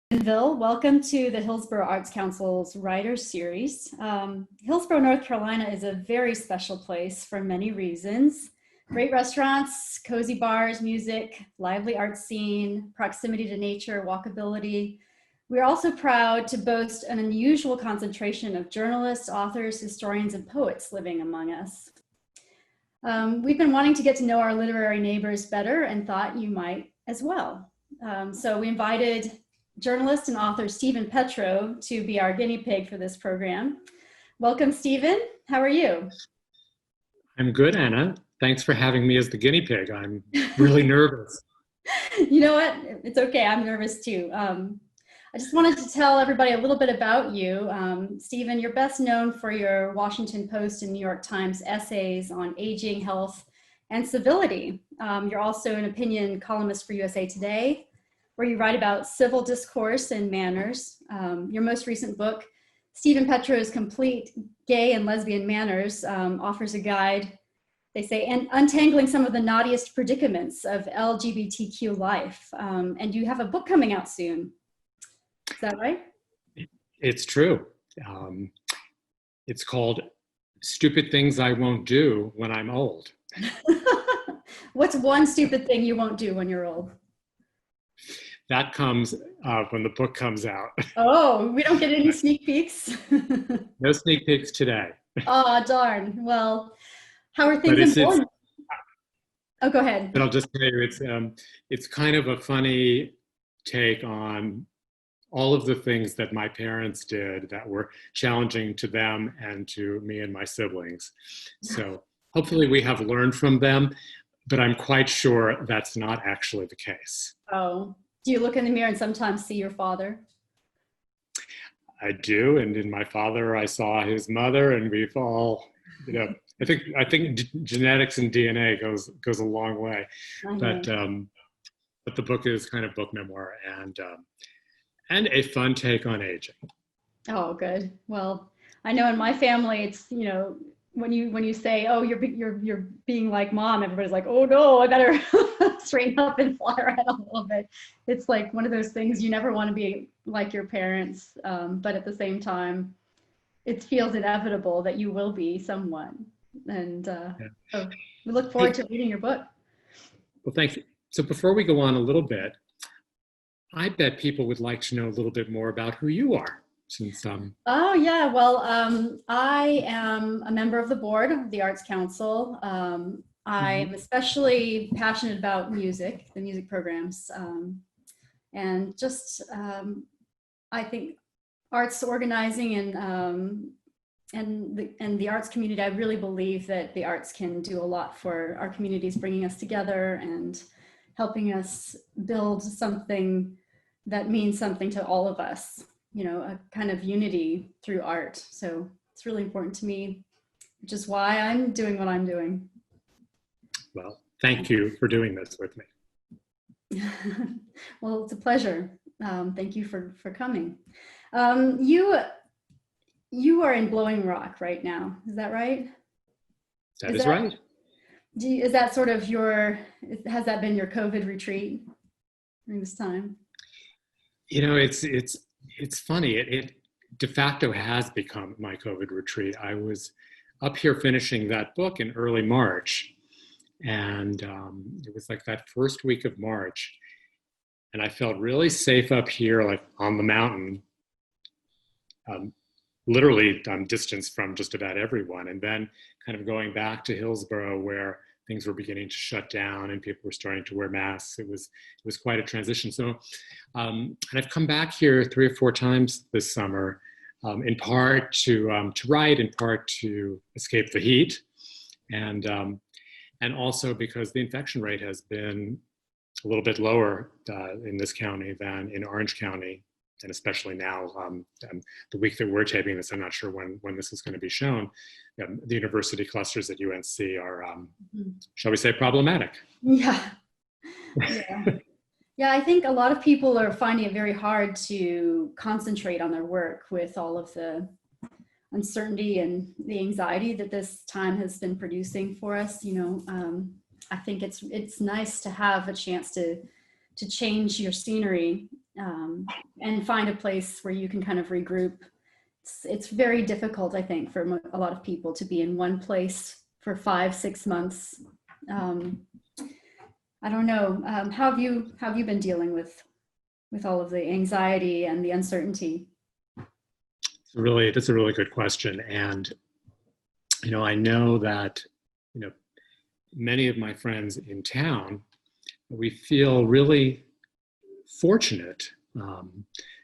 Bill, welcome to the Hillsborough Arts Council's Writers Series. Hillsborough, North Carolina is a very special place for many reasons. Great restaurants, cozy bars, music, lively art scene, proximity to nature, walkability. We're also proud to boast an unusual concentration of journalists, authors, historians, and poets living among us. We've been wanting to get to know our literary neighbors better and thought you might as well. So we invited journalist and author Steven Petrow to be our guinea pig for this program. Welcome, Steven. How are you? I'm good, Anna. Thanks for having me as the guinea pig. I'm really nervous. You know what? It's okay. I'm nervous too. I just wanted to tell everybody a little bit about you. Steven, you're best known for your Washington Post and New York Times essays on aging, health, and civility. You're also an opinion columnist for USA Today, where you write about civil discourse and manners. Your most recent book, Steven Petrow's Complete Gay and Lesbian Manners, offers a guide, they say, and untangling some of the naughtiest predicaments of LGBTQ life. And you have a book coming out soon. Is that right? It's true. It's called Stupid Things I Won't Do When I'm Old. What's one stupid thing you won't do when you're old? That comes when the book comes out. Oh, we don't get any sneak peeks? No sneak peeks today. Oh, darn. Well, how are things going? Oh, go ahead. But I'll just tell you, it's kind of a funny take on all of the things that my parents did that were challenging to them and to me and my siblings. So hopefully we have learned from them, but I'm quite sure that's not actually the case. Oh. Do you look in the mirror and sometimes see your father? I do, and in my father, I saw his mother, and we've all, I think genetics and DNA goes a long way. But the book is kind of book memoir and a fun take on aging. Oh, good. Well, I know in my family, it's when you say, oh, you're being like mom, everybody's like, oh no, I better straighten up and fly around a little bit. It's like one of those things you never want to be like your parents, but at the same time, it feels inevitable that you will be someone. And so we look forward to reading your book. Well, thank you. So before we go on a little bit, I bet people would like to know a little bit more about who you are. Oh yeah, well, I am a member of the board of the Arts Council. I'm especially passionate about music, the music programs, and just I think arts organizing and the arts community. I really believe that the arts can do a lot for our communities, bringing us together and helping us build something that means something to all of us. A kind of unity through art. So it's really important to me, which is why I'm doing what I'm doing. Well, thank you for doing this with me. Well, it's a pleasure. Thank you for coming. You are in Blowing Rock right now. Is that right? That is right. Is that sort of has that been your COVID retreat during this time? It's funny. It de facto has become my COVID retreat. I was up here finishing that book in early March, and it was like that first week of March, and I felt really safe up here, like on the mountain, literally distanced from just about everyone, and then kind of going back to Hillsborough where things were beginning to shut down and people were starting to wear masks. It was quite a transition. So, and I've come back here 3 or 4 times this summer, in part to write, in part to escape the heat, and also because the infection rate has been a little bit lower in this county than in Orange County, and especially now, the week that we're taping this, I'm not sure when this is going to be shown. The university clusters at UNC are, shall we say, problematic. Yeah. Yeah, I think a lot of people are finding it very hard to concentrate on their work with all of the uncertainty and the anxiety that this time has been producing for us. I think it's nice to have a chance to to change your scenery and find a place where you can kind of regroup. It's very difficult, I think, for a lot of people to be in one place for 5-6 months. I don't know. How have you been dealing with all of the anxiety and the uncertainty? That's a really good question. And, I know that, many of my friends in town, we feel really fortunate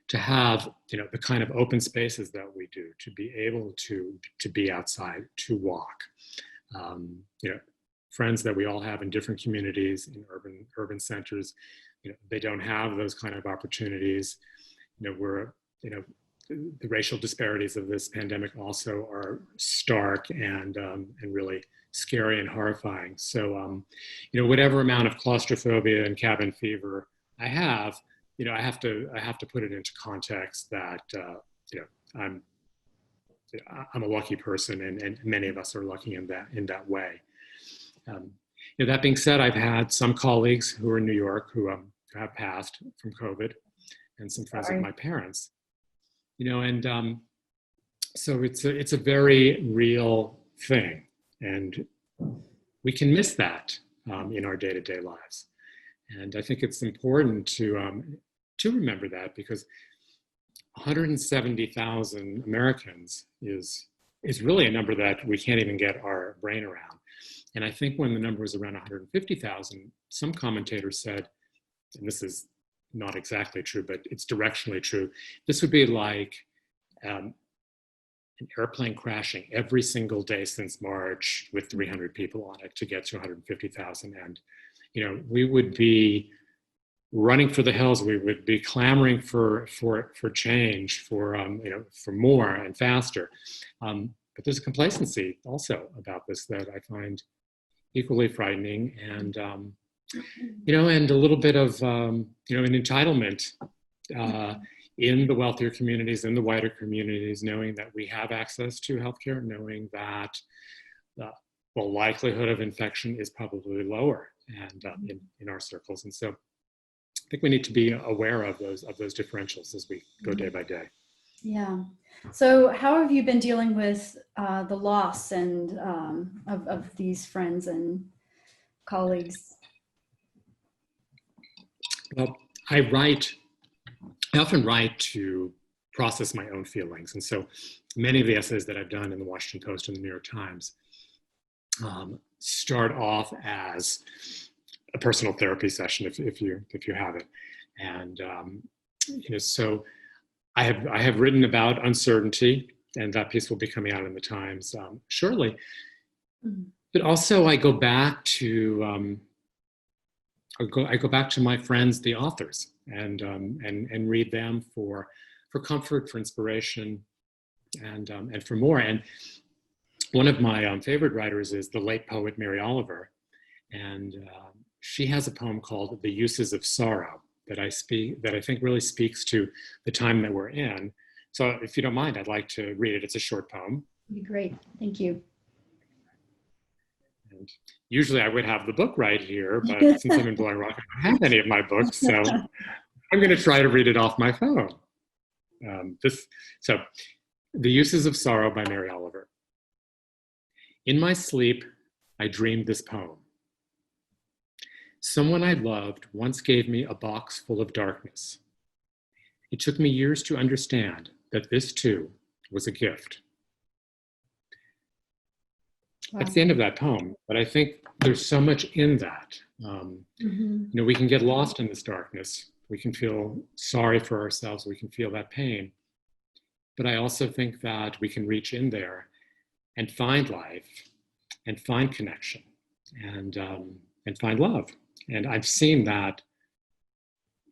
to have, the kind of open spaces that we do, to be able to be outside, to walk. Friends that we all have in different communities, in urban centers, they don't have those kind of opportunities. The racial disparities of this pandemic also are stark and really scary and horrifying. So, whatever amount of claustrophobia and cabin fever I have, I have to put it into context that, I'm a lucky person, and many of us are lucky in that way. That being said, I've had some colleagues who are in New York who have passed from COVID, and some friends of my parents. So it's a very real thing, and we can miss that in our day-to-day lives. And I think it's important to remember that, because 170,000 Americans is really a number that we can't even get our brain around. And I think when the number was around 150,000, some commentators said, and this is not exactly true, but it's directionally true, this would be like an airplane crashing every single day since March with 300 people on it to get to 150,000. And, we would be running for the hills. We would be clamoring for change, for more and faster. But there's a complacency also about this that I find equally frightening, and and a little bit of an entitlement in the wealthier communities, in the wider communities, knowing that we have access to healthcare, knowing that the likelihood of infection is probably lower and in our circles. And so I think we need to be aware of those differentials as we go day by day. Yeah. So how have you been dealing with the loss and of these friends and colleagues? Well, I often write to process my own feelings. And so many of the essays that I've done in the Washington Post and the New York Times start off as a personal therapy session, if you have it. And, so I have written about uncertainty, and that piece will be coming out in the Times shortly. Mm-hmm. But also I go back to my friends, the authors, and read them for comfort, for inspiration, and for more. And one of my favorite writers is the late poet Mary Oliver, and she has a poem called "The Uses of Sorrow" that I think really speaks to the time that we're in. So, if you don't mind, I'd like to read it. It's a short poem. That'd be great. Thank you. And usually I would have the book right here, but since I'm in Blowing Rock, I don't have any of my books, so I'm going to try to read it off my phone. So, "The Uses of Sorrow" by Mary Oliver. In my sleep, I dreamed this poem. Someone I loved once gave me a box full of darkness. It took me years to understand that this too was a gift. Wow. That's the end of that poem, but I think there's so much in that. We can get lost in this darkness. We can feel sorry for ourselves. We can feel that pain. But I also think that we can reach in there and find life, and find connection, and find love. And I've seen that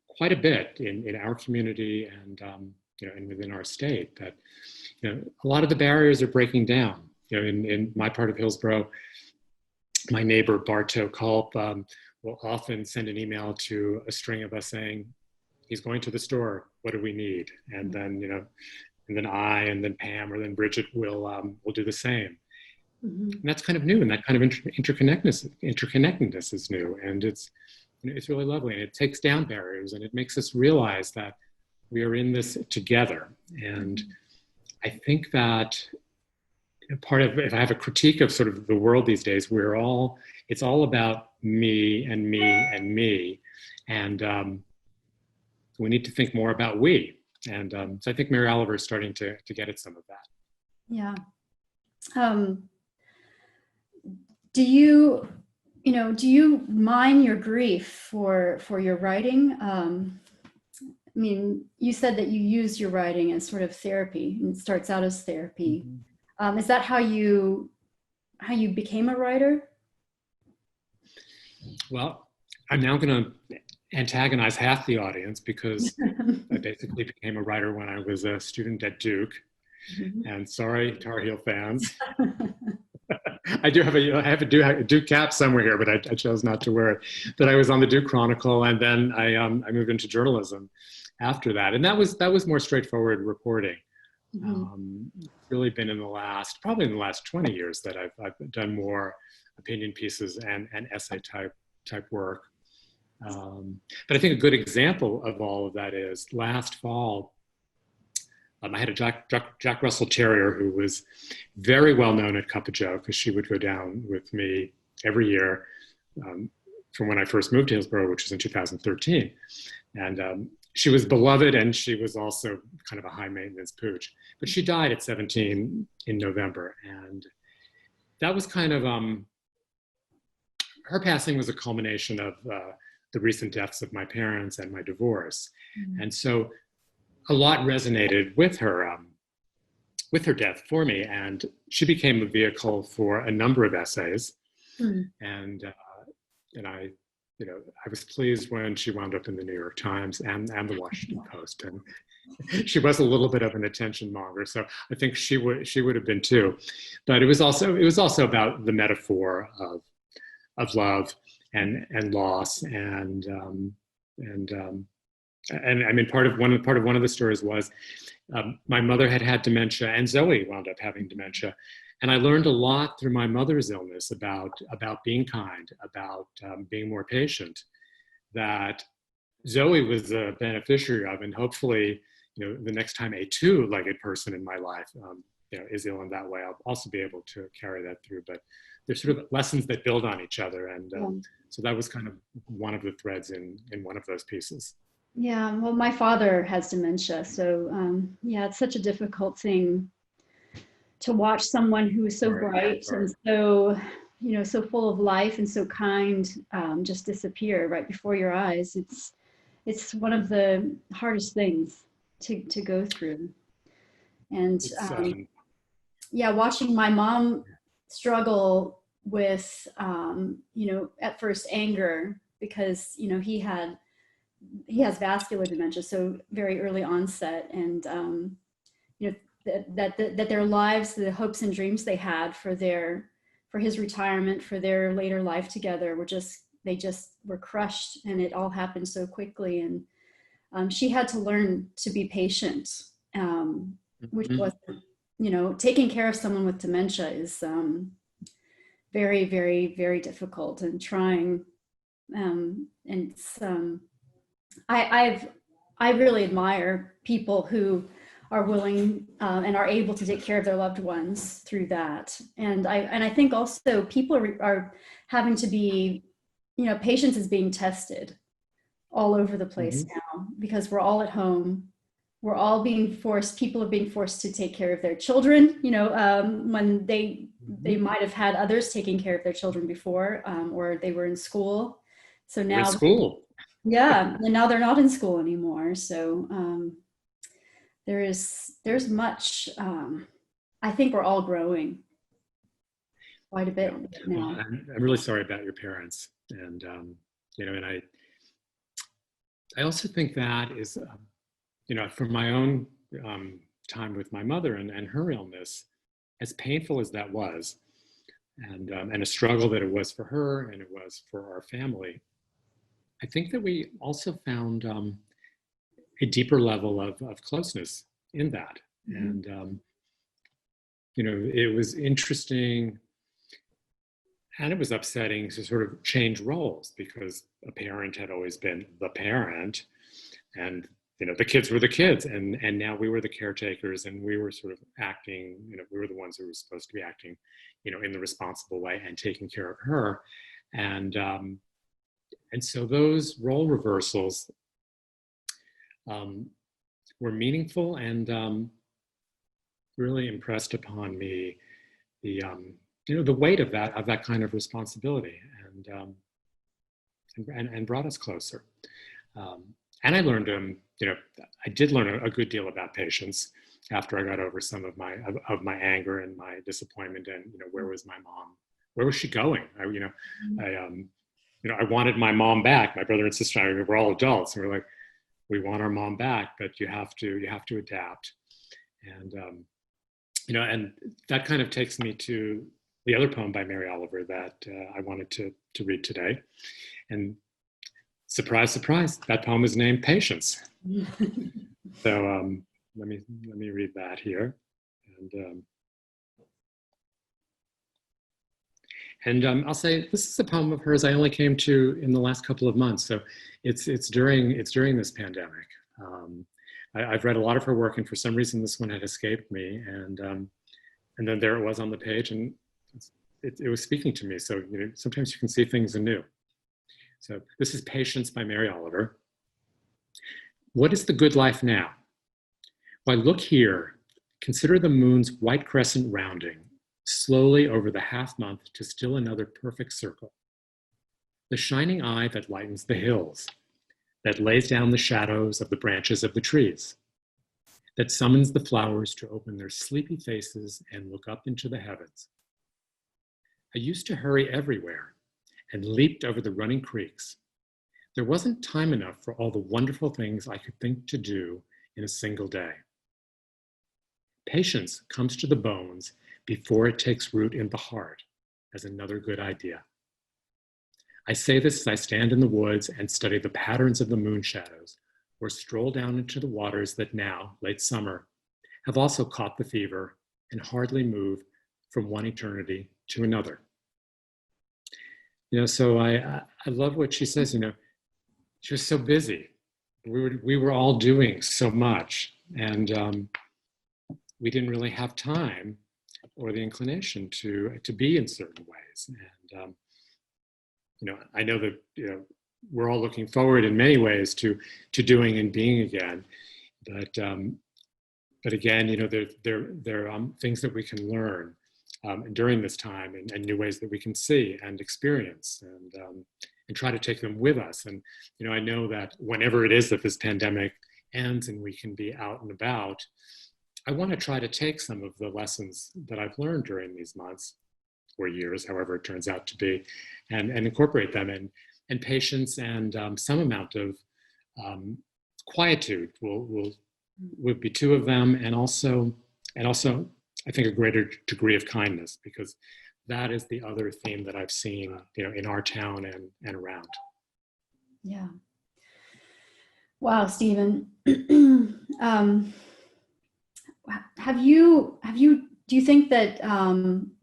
quite a bit in our community and and within our state. That a lot of the barriers are breaking down. In my part of Hillsborough, my neighbor Bartow Culp will often send an email to a string of us saying, "He's going to the store. What do we need?" And then and then I, and then Pam, or then Bridget will do the same. Mm-hmm. And that's kind of new, and that kind of interconnectedness is new, and it's it's really lovely, and it takes down barriers, and it makes us realize that we are in this together. And I think that part of, if I have a critique of sort of the world these days, it's all about me and me and me. And we need to think more about we. And so I think Mary Oliver is starting to get at some of that. Yeah. Do you mine your grief for your writing? I mean, you said that you use your writing as sort of therapy, and it starts out as therapy. Mm-hmm. Is that how you became a writer? Well, I'm now going to antagonize half the audience, because I basically became a writer when I was a student at Duke. Mm-hmm. And sorry, Tar Heel fans. I have a Duke cap somewhere here, but I chose not to wear it. But I was on the Duke Chronicle, and then I moved into journalism after that. And that was more straightforward reporting. Mm-hmm. Really been probably in the last 20 years that I've done more opinion pieces and essay type work. But I think a good example of all of that is last fall, I had a Jack Russell Terrier who was very well known at Cup of Joe, because she would go down with me every year from when I first moved to Hillsborough, which was in 2013. And she was beloved, and she was also kind of a high maintenance pooch. But she died at 17 in November. And that was kind of, her passing was a culmination of the recent deaths of my parents and my divorce. Mm-hmm. And so a lot resonated with her death for me, and she became a vehicle for a number of essays. Mm. And I was pleased when she wound up in the New York Times and the Washington Post. And she was a little bit of an attention monger, so I think she would have been too. But it was also about the metaphor of love and loss, and I mean, part of one of the stories was my mother had dementia, and Zoe wound up having dementia, and I learned a lot through my mother's illness about being kind, about being more patient, that Zoe was a beneficiary of, and hopefully, the next time a two-legged person in my life, is ill in that way, I'll also be able to carry that through. But there's sort of lessons that build on each other, and so that was kind of one of the threads in one of those pieces. Yeah, well, my father has dementia, so it's such a difficult thing to watch someone who is so bright and so, so full of life and so kind, just disappear right before your eyes. It's one of the hardest things to go through. And watching my mom struggle with, at first anger, because, he has vascular dementia, so very early onset, and that their lives, the hopes and dreams they had for his retirement, for their later life together, they were crushed, and it all happened so quickly. And she had to learn to be patient, which was, taking care of someone with dementia is very, very, very difficult and trying, and it's I really admire people who are willing and are able to take care of their loved ones through that. And I think also people are having to be, patience is being tested all over the place now, because we're all at home. We're all people are being forced to take care of their children, when they might have had others taking care of their children before, or they were in school. So now yeah, and now they're not in school anymore. So there's much. I think we're all growing quite a bit now. Well, I'm really sorry about your parents, and and I also think that is, from my own time with my mother and her illness, as painful as that was, and a struggle that it was for her and it was for our family, I think that we also found a deeper level of closeness in that. And, it was interesting And it was upsetting to sort of change roles because a parent had always been the parent, and the kids were the kids, and now we were the caretakers, and we were sort of acting, we were the ones who were supposed to be acting, in the responsible way and taking care of her. And so those role reversals were meaningful and really impressed upon me the weight of that kind of responsibility, and brought us closer. And I learned, I did learn a good deal about patience after I got over some of my anger and my disappointment, and where was my mom? Where was she going? I wanted my mom back. My brother and sister and I, we're all adults, and we're like, we want our mom back, but you have to adapt. And and that kind of takes me to the other poem by Mary Oliver that I wanted to read today. And surprise, surprise, that poem is named Patience. So let me read that here. And I'll say this is a poem of hers I only came to in the last couple of months. So it's during this pandemic. I've read a lot of her work, and for some reason this one had escaped me. And then there it was on the page, and it was speaking to me. So sometimes you can see things anew. So this is Patience by Mary Oliver. What is the good life now? Why, look here, consider the moon's white crescent rounding slowly over the half month to still another perfect circle. The shining eye that lightens the hills, that lays down the shadows of the branches of the trees, that summons the flowers to open their sleepy faces and look up into the heavens. I used to hurry everywhere and leaped over the running creeks. There wasn't time enough for all the wonderful things I could think to do in a single day. Patience comes to the bones before it takes root in the heart as another good idea. I say this as I stand in the woods and study the patterns of the moon shadows, or stroll down into the waters that now, late summer, have also caught the fever and hardly move from one eternity to another. So I love what she says. She was so busy. We were all doing so much, and we didn't really have time or the inclination to be in certain ways. And I know that we're all looking forward in many ways to doing and being again, but again, there are things that we can learn during this time, and new ways that we can see and experience, and try to take them with us. And I know that whenever it is that this pandemic ends and we can be out and about, I want to try to take some of the lessons that I've learned during these months or years, however it turns out to be, and incorporate them in. And patience and some amount of quietude would be two of them, and also I think a greater degree of kindness, because that is the other theme that I've seen in our town and around. Yeah. Wow, Steven. Do you think that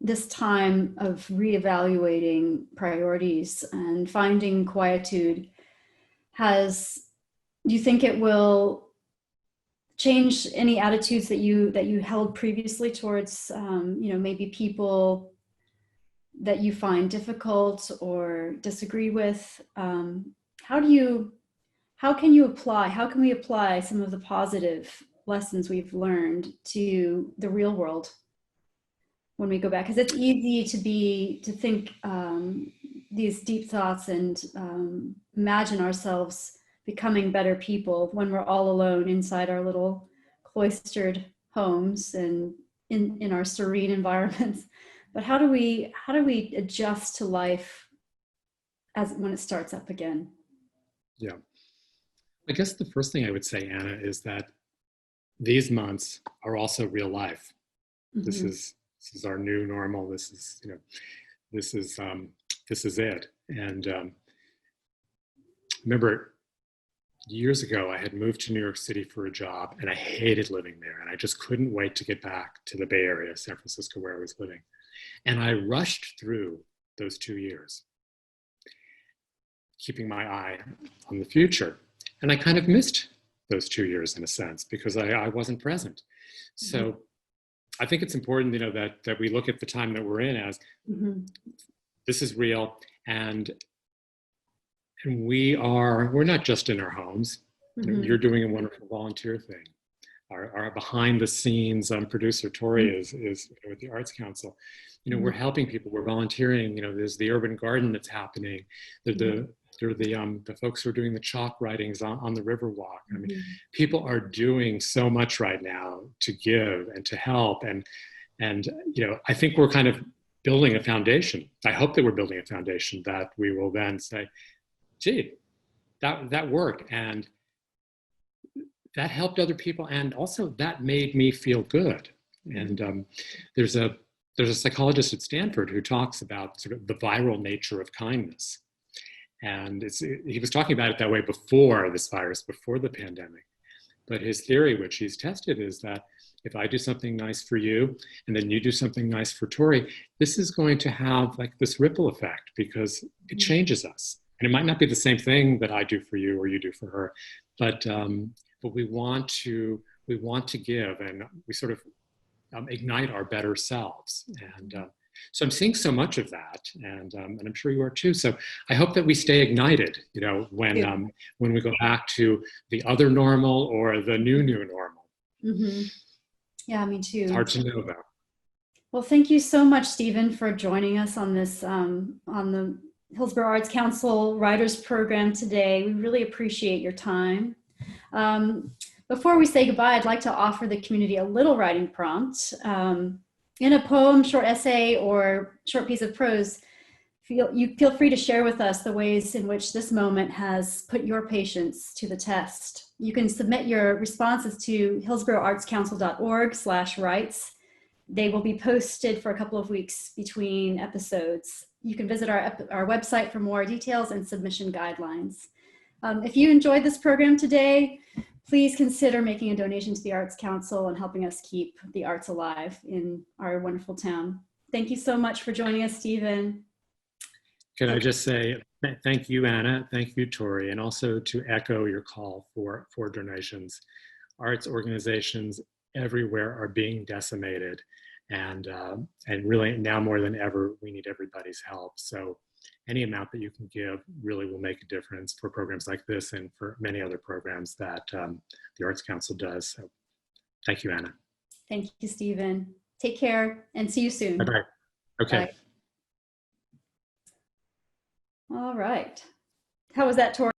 this time of reevaluating priorities and finding quietude do you think it will change any attitudes that you held previously towards maybe people that you find difficult or disagree with? How can we apply some of the positive lessons we've learned to the real world when we go back? Because it's easy to think these deep thoughts and imagine ourselves becoming better people when we're all alone inside our little cloistered homes and in our serene environments. But how do we adjust to life when it starts up again? Yeah, I guess the first thing I would say, Anna, is that these months are also real life. Mm-hmm. This is our new normal. This is it. And remember, years ago, I had moved to New York City for a job, and I hated living there. And I just couldn't wait to get back to the Bay Area, San Francisco, where I was living. And I rushed through those 2 years, keeping my eye on the future. And I kind of missed those 2 years in a sense because I wasn't present. So I think it's important, that we look at the time that we're in as this is real, and we're not just in our homes. You're doing a wonderful volunteer thing. Our behind the scenes producer Tori is with the Arts Council. We're helping people. We're volunteering. There's the urban garden that's happening. There are the folks who are doing the chalk writings on the Riverwalk. I mean, people are doing so much right now to give and to help. And I think we're kind of building a foundation. I hope that we're building a foundation that we will then say, gee, that worked. And that helped other people. And also that made me feel good. And there's a psychologist at Stanford who talks about sort of the viral nature of kindness. And he was talking about it that way before this virus, before the pandemic. But his theory, which he's tested, is that if I do something nice for you, and then you do something nice for Tori, this is going to have like this ripple effect because it changes us. And it might not be the same thing that I do for you or you do for her, but we want to give, and we sort of ignite our better selves. And so I'm seeing so much of that, and I'm sure you are too. So I hope that we stay ignited, when we go back to the other normal or the new normal. Yeah, me too. It's hard to know about. Well, thank you so much, Steven, for joining us on this on the Hillsborough Arts Council Writers Program today. We really appreciate your time. Before we say goodbye, I'd like to offer the community a little writing prompt. In a poem, short essay, or short piece of prose, feel free to share with us the ways in which this moment has put your patience to the test. You can submit your responses to hillsboroughartscouncil.org/writes. They will be posted for a couple of weeks between episodes. You can visit our website for more details and submission guidelines. If you enjoyed this program today, please consider making a donation to the Arts Council and helping us keep the arts alive in our wonderful town. Thank you so much for joining us, Steven. Can I just say thank you, Anna, thank you, Tori, and also to echo your call for donations. Arts organizations everywhere are being decimated, and really now more than ever, we need everybody's help. So any amount that you can give really will make a difference for programs like this and for many other programs that the Arts Council does. So thank you, Anna. Thank you, Steven. Take care and see you soon. Bye-bye. Okay. Bye. All right. How was that, Tori?